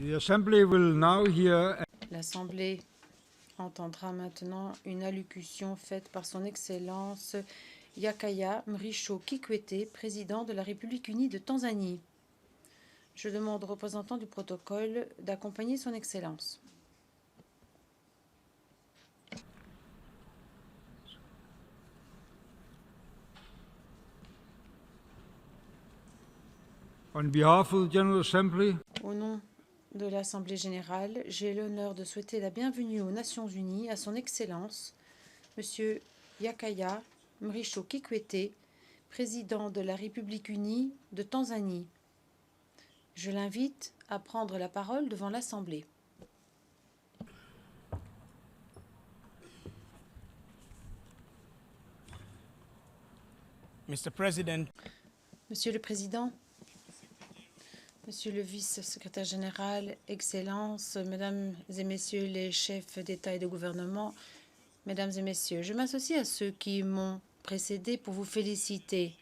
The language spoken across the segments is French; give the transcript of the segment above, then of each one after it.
L'Assemblée entendra maintenant une allocution faite par son Excellence Yakaya Mrisho Kikwete, président de la République unie de Tanzanie. Je demande aux représentants du protocole d'accompagner son Excellence. On behalf of the General Assembly, Au nom de l'Assemblée générale, j'ai l'honneur de souhaiter la bienvenue aux Nations unies à son Excellence, M. Yakaya Mrisho Kikwete, président de la République unie de Tanzanie. Je l'invite à prendre la parole devant l'Assemblée. Mr. President, Monsieur le Président, Monsieur le Vice-secrétaire général, Excellences, Mesdames et Messieurs les chefs d'État et de gouvernement, Mesdames et Messieurs, je m'associe à ceux qui m'ont précédé pour vous féliciter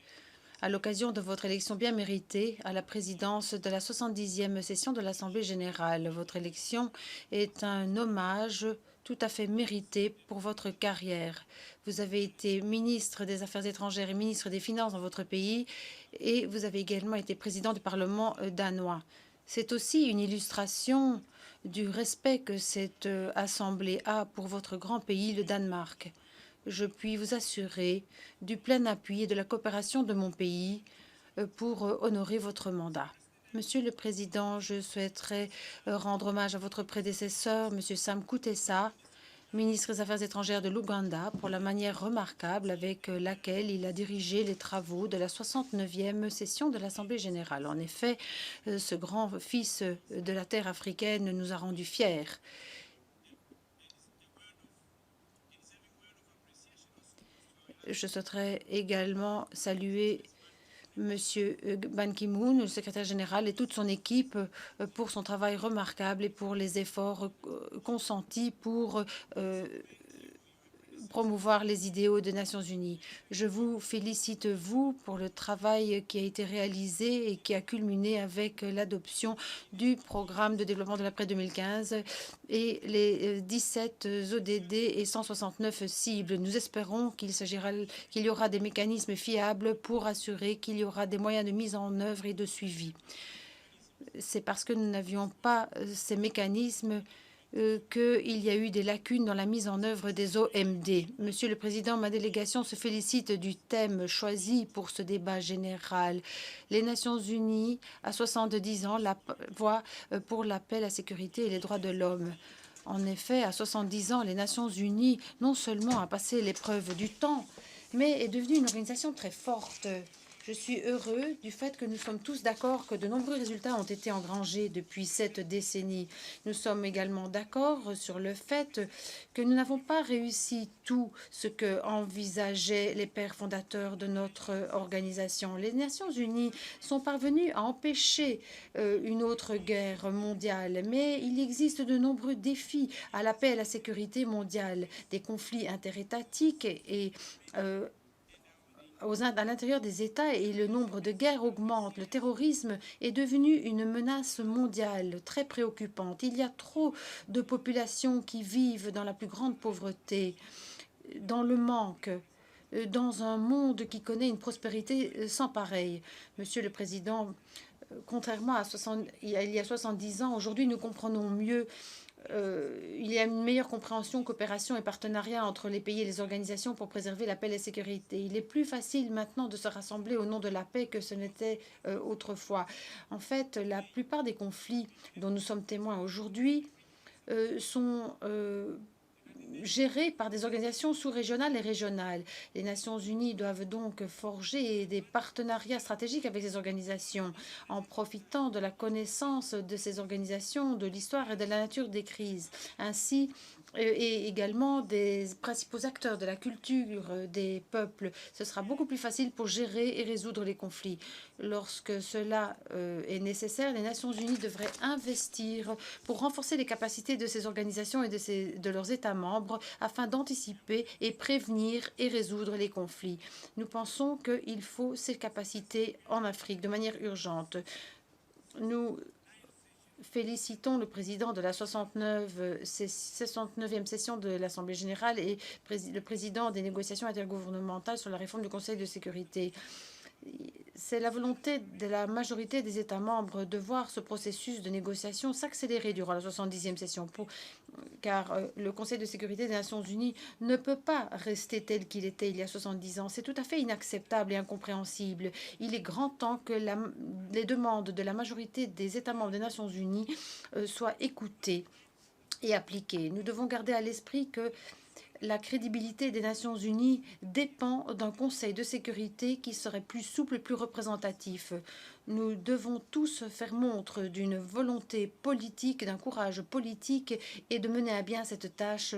à l'occasion de votre élection bien méritée à la présidence de la 70e session de l'Assemblée générale. Votre élection est un hommage tout à fait mérité pour votre carrière. Vous avez été ministre des Affaires étrangères et ministre des Finances dans votre pays et vous avez également été président du Parlement danois. C'est aussi une illustration du respect que cette Assemblée a pour votre grand pays, le Danemark. Je puis vous assurer du plein appui et de la coopération de mon pays pour honorer votre mandat. Monsieur le Président, je souhaiterais rendre hommage à votre prédécesseur, M. Sam Kutesa, ministre des Affaires étrangères de l'Ouganda, pour la manière remarquable avec laquelle il a dirigé les travaux de la 69e session de l'Assemblée générale. En effet, ce grand fils de la terre africaine nous a rendus fiers. Je souhaiterais également saluer Monsieur Ban Ki-moon, le secrétaire général, et toute son équipe pour son travail remarquable et pour les efforts consentis pour promouvoir les idéaux des Nations unies. Je vous félicite, vous, pour le travail qui a été réalisé et qui a culminé avec l'adoption du programme de développement de l'après 2015 et les 17 ODD et 169 cibles. Nous espérons qu'il y aura des mécanismes fiables pour assurer qu'il y aura des moyens de mise en œuvre et de suivi. C'est parce que nous n'avions pas ces mécanismes qu'il y a eu des lacunes dans la mise en œuvre des OMD. Monsieur le Président, ma délégation se félicite du thème choisi pour ce débat général. Les Nations unies, à 70 ans, la voix pour la paix, la sécurité et les droits de l'homme. En effet, à 70 ans, les Nations unies non seulement a passé l'épreuve du temps, mais est devenue une organisation très forte. Je suis heureux du fait que nous sommes tous d'accord que de nombreux résultats ont été engrangés depuis cette décennie. Nous sommes également d'accord sur le fait que nous n'avons pas réussi tout ce que envisageaient les pères fondateurs de notre organisation. Les Nations unies sont parvenues à empêcher une autre guerre mondiale, mais il existe de nombreux défis à la paix et à la sécurité mondiale, des conflits interétatiques et à l'intérieur des États, et le nombre de guerres augmente. Le terrorisme est devenu une menace mondiale très préoccupante. Il y a trop de populations qui vivent dans la plus grande pauvreté, dans le manque, dans un monde qui connaît une prospérité sans pareille. Monsieur le Président, contrairement à il y a 70 ans, aujourd'hui nous comprenons mieux. Il y a une meilleure compréhension, coopération et partenariat entre les pays et les organisations pour préserver la paix et la sécurité. Il est plus facile maintenant de se rassembler au nom de la paix que ce n'était autrefois. En fait, la plupart des conflits dont nous sommes témoins aujourd'hui sont gérés par des organisations sous-régionales et régionales. Les Nations unies doivent donc forger des partenariats stratégiques avec ces organisations en profitant de la connaissance de ces organisations, de l'histoire et de la nature des crises. Ainsi, et également des principaux acteurs de la culture des peuples. Ce sera beaucoup plus facile pour gérer et résoudre les conflits. Lorsque cela est nécessaire, les Nations unies devraient investir pour renforcer les capacités de ces organisations et de leurs États membres afin d'anticiper et prévenir et résoudre les conflits. Nous pensons qu'il faut ces capacités en Afrique de manière urgente. Nous félicitons le président de la 69e session de l'Assemblée générale et le président des négociations intergouvernementales sur la réforme du Conseil de sécurité. C'est la volonté de la majorité des États membres de voir ce processus de négociation s'accélérer durant la 70e session, car le Conseil de sécurité des Nations unies ne peut pas rester tel qu'il était il y a 70 ans. C'est tout à fait inacceptable et incompréhensible. Il est grand temps que les demandes de la majorité des États membres des Nations unies soient écoutées et appliquées. Nous devons garder à l'esprit que la crédibilité des Nations unies dépend d'un Conseil de sécurité qui serait plus souple et plus représentatif. Nous devons tous faire montre d'une volonté politique, d'un courage politique et de mener à bien cette tâche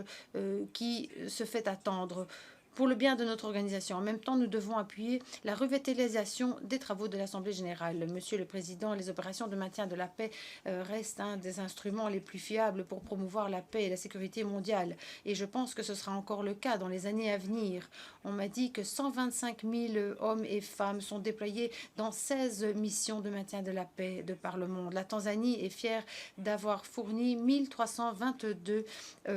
qui se fait attendre pour le bien de notre organisation. En même temps, nous devons appuyer la revitalisation des travaux de l'Assemblée générale. Monsieur le Président, les opérations de maintien de la paix restent un des instruments les plus fiables pour promouvoir la paix et la sécurité mondiale. Et je pense que ce sera encore le cas dans les années à venir. On m'a dit que 125 000 hommes et femmes sont déployés dans 16 missions de maintien de la paix de par le monde. La Tanzanie est fière d'avoir fourni 1322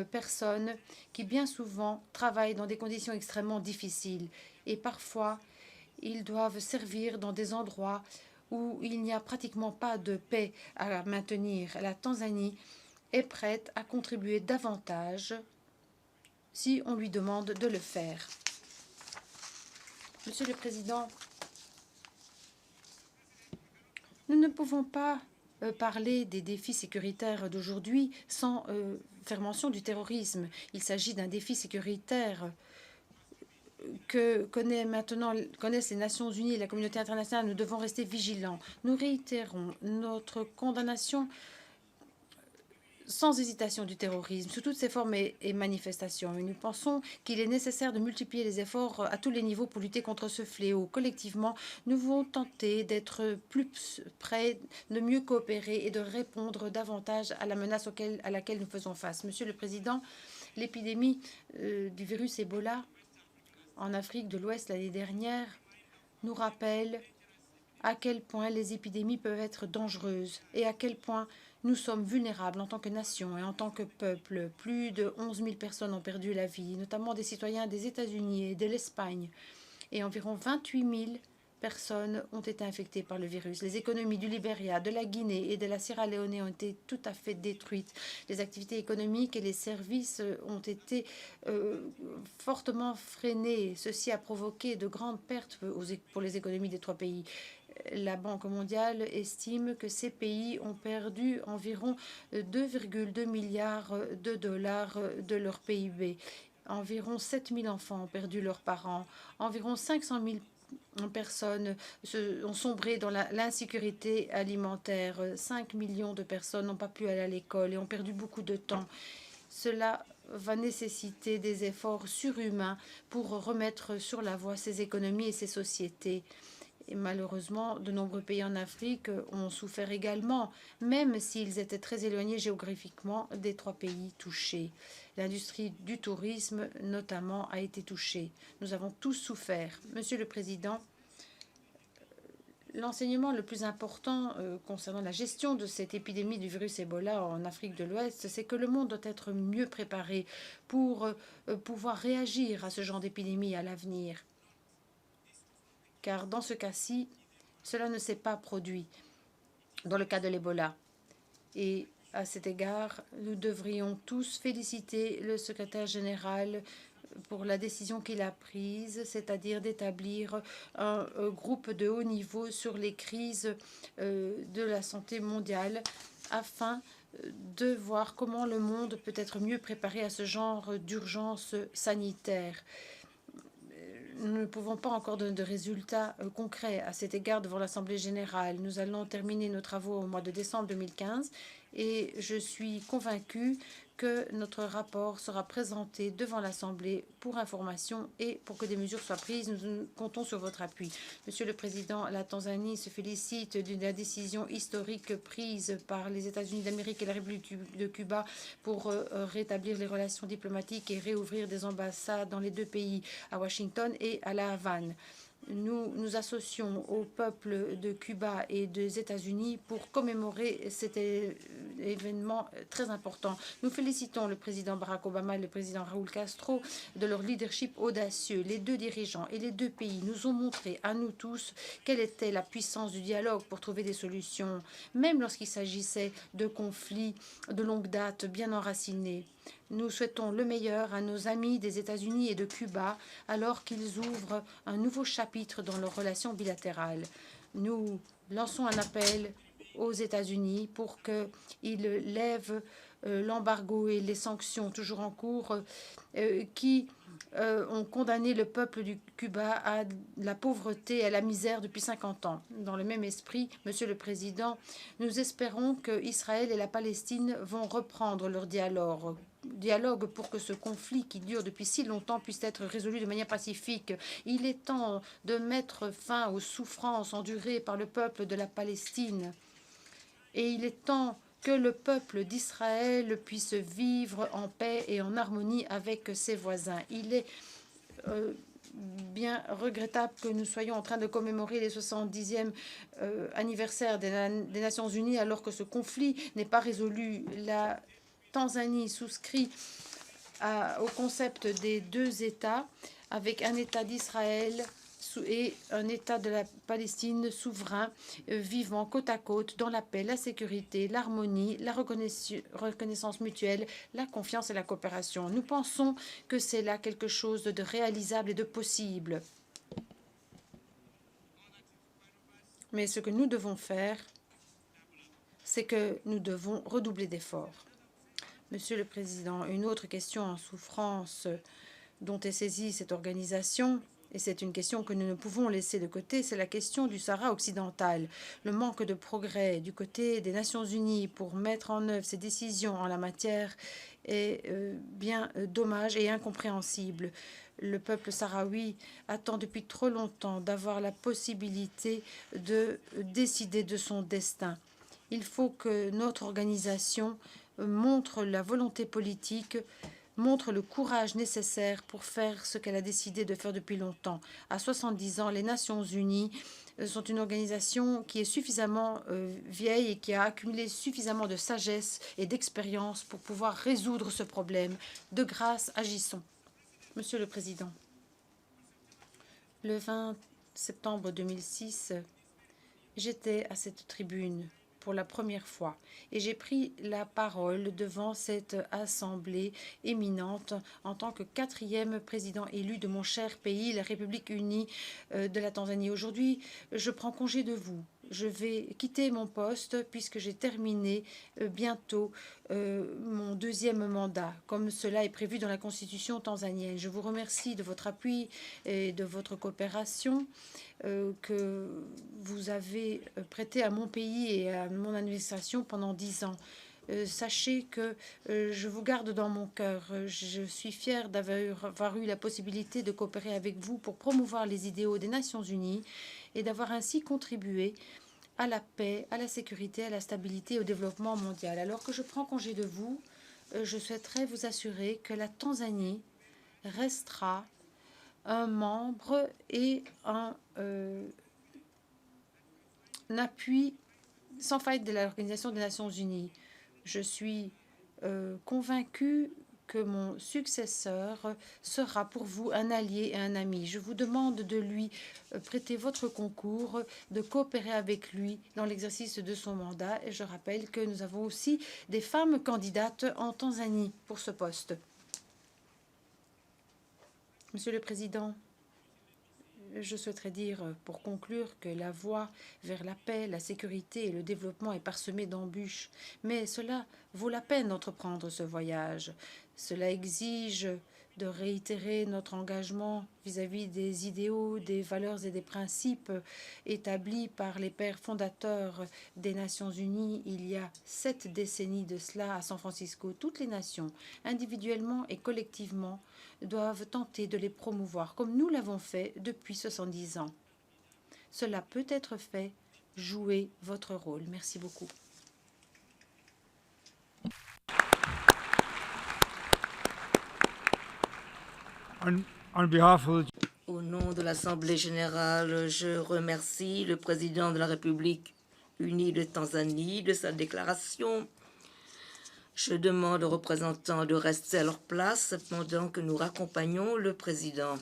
personnes qui bien souvent travaillent dans des conditions extrêmement difficiles. Et parfois, ils doivent servir dans des endroits où il n'y a pratiquement pas de paix à maintenir. La Tanzanie est prête à contribuer davantage si on lui demande de le faire. Monsieur le Président, nous ne pouvons pas parler des défis sécuritaires d'aujourd'hui sans faire mention du terrorisme. Il s'agit d'un défi sécuritaire que connaissent les Nations unies et la communauté internationale. Nous devons rester vigilants. Nous réitérons notre condamnation sans hésitation du terrorisme, sous toutes ses formes et manifestations. Et nous pensons qu'il est nécessaire de multiplier les efforts à tous les niveaux pour lutter contre ce fléau. Collectivement, nous devons tenter d'être plus près, de mieux coopérer et de répondre davantage à la menace à laquelle nous faisons face. Monsieur le Président, l'épidémie du virus Ebola en Afrique de l'Ouest l'année dernière nous rappelle à quel point les épidémies peuvent être dangereuses et à quel point nous sommes vulnérables en tant que nation et en tant que peuple. Plus de 11 000 personnes ont perdu la vie, notamment des citoyens des États-Unis et de l'Espagne. Et environ 28 000 personnes ont été infectées par le virus. Les économies du Libéria, de la Guinée et de la Sierra Leone ont été tout à fait détruites. Les activités économiques et les services ont été fortement freinés. Ceci a provoqué de grandes pertes pour les économies des trois pays. La Banque mondiale estime que ces pays ont perdu environ 2,2 milliards de dollars de leur PIB. Environ 7 000 enfants ont perdu leurs parents. Environ 500 000 personnes ont sombré dans l'insécurité alimentaire. 5 millions de personnes n'ont pas pu aller à l'école et ont perdu beaucoup de temps. Cela va nécessiter des efforts surhumains pour remettre sur la voie ces économies et ces sociétés. Et malheureusement, de nombreux pays en Afrique ont souffert également, même s'ils étaient très éloignés géographiquement des trois pays touchés. L'industrie du tourisme, notamment, a été touchée. Nous avons tous souffert. Monsieur le Président, l'enseignement le plus important concernant la gestion de cette épidémie du virus Ebola en Afrique de l'Ouest, c'est que le monde doit être mieux préparé pour pouvoir réagir à ce genre d'épidémie à l'avenir. Car dans ce cas-ci, cela ne s'est pas produit dans le cas de l'Ebola. Et à cet égard, nous devrions tous féliciter le secrétaire général pour la décision qu'il a prise, c'est-à-dire d'établir un groupe de haut niveau sur les crises de la santé mondiale afin de voir comment le monde peut être mieux préparé à ce genre d'urgence sanitaire. Nous ne pouvons pas encore donner de résultats concrets à cet égard devant l'Assemblée générale. Nous allons terminer nos travaux au mois de décembre 2015 et je suis convaincue que notre rapport sera présenté devant l'Assemblée pour information et pour que des mesures soient prises. Nous comptons sur votre appui. Monsieur le Président, la Tanzanie se félicite de la décision historique prise par les États-Unis d'Amérique et la République de Cuba pour rétablir les relations diplomatiques et réouvrir des ambassades dans les deux pays, à Washington et à La Havane. Nous nous associons au peuple de Cuba et des États-Unis pour commémorer cet événement très important. Nous félicitons le président Barack Obama et le président Raúl Castro de leur leadership audacieux. Les deux dirigeants et les deux pays nous ont montré à nous tous quelle était la puissance du dialogue pour trouver des solutions, même lorsqu'il s'agissait de conflits de longue date bien enracinés. Nous souhaitons le meilleur à nos amis des États-Unis et de Cuba alors qu'ils ouvrent un nouveau chapitre dans leurs relations bilatérales. Nous lançons un appel aux États-Unis pour qu'ils lèvent l'embargo et les sanctions toujours en cours qui ont condamné le peuple du Cuba à la pauvreté et à la misère depuis 50 ans. Dans le même esprit, Monsieur le Président, nous espérons que Israël et la Palestine vont reprendre leur dialogue pour que ce conflit qui dure depuis si longtemps puisse être résolu de manière pacifique. Il est temps de mettre fin aux souffrances endurées par le peuple de la Palestine. Et il est temps que le peuple d'Israël puisse vivre en paix et en harmonie avec ses voisins. Il est bien regrettable que nous soyons en train de commémorer les 70e anniversaire des Nations Unies alors que ce conflit n'est pas résolu. La Tanzanie souscrit au concept des deux États avec un État d'Israël et un État de la Palestine souverain, vivant côte à côte dans la paix, la sécurité, l'harmonie, la reconnaissance mutuelle, la confiance et la coopération. Nous pensons que c'est là quelque chose de réalisable et de possible. Mais ce que nous devons faire, c'est que nous devons redoubler d'efforts. Monsieur le Président, une autre question en souffrance dont est saisie cette organisation, et c'est une question que nous ne pouvons laisser de côté, c'est la question du Sahara occidental. Le manque de progrès du côté des Nations Unies pour mettre en œuvre ces décisions en la matière est bien dommage et incompréhensible. Le peuple sahraoui attend depuis trop longtemps d'avoir la possibilité de décider de son destin. Il faut que notre organisation montre la volonté politique, montre le courage nécessaire pour faire ce qu'elle a décidé de faire depuis longtemps. À 70 ans, les Nations Unies sont une organisation qui est suffisamment vieille et qui a accumulé suffisamment de sagesse et d'expérience pour pouvoir résoudre ce problème. De grâce, agissons. Monsieur le Président, le 20 septembre 2006, j'étais à cette tribune pour la première fois et j'ai pris la parole devant cette assemblée éminente en tant que 4e président élu de mon cher pays, la République unie de la Tanzanie. Aujourd'hui, je prends congé de vous. Je vais quitter mon poste puisque j'ai terminé bientôt mon 2e mandat, comme cela est prévu dans la Constitution tanzanienne. Je vous remercie de votre appui et de votre coopération que vous avez prêté à mon pays et à mon administration pendant 10 ans. Sachez que je vous garde dans mon cœur. Je suis fière d'avoir eu la possibilité de coopérer avec vous pour promouvoir les idéaux des Nations Unies et d'avoir ainsi contribué à la paix, à la sécurité, à la stabilité et au développement mondial. Alors que je prends congé de vous, je souhaiterais vous assurer que la Tanzanie restera un membre et un appui sans faille de l'Organisation des Nations Unies. Je suis convaincue que mon successeur sera pour vous un allié et un ami. Je vous demande de lui prêter votre concours, de coopérer avec lui dans l'exercice de son mandat. Et je rappelle que nous avons aussi des femmes candidates en Tanzanie pour ce poste. Monsieur le Président, je souhaiterais dire, pour conclure, que la voie vers la paix, la sécurité et le développement est parsemée d'embûches. Mais cela vaut la peine d'entreprendre ce voyage. Cela exige de réitérer notre engagement vis-à-vis des idéaux, des valeurs et des principes établis par les pères fondateurs des Nations Unies il y a 7 décennies de cela à San Francisco. Toutes les nations, individuellement et collectivement, doivent tenter de les promouvoir, comme nous l'avons fait depuis 70 ans. Cela peut être fait. Jouez votre rôle. Merci beaucoup. On behalf of the Au nom de l'Assemblée générale, je remercie le président de la République unie de Tanzanie de sa déclaration. Je demande aux représentants de rester à leur place pendant que nous raccompagnons le président.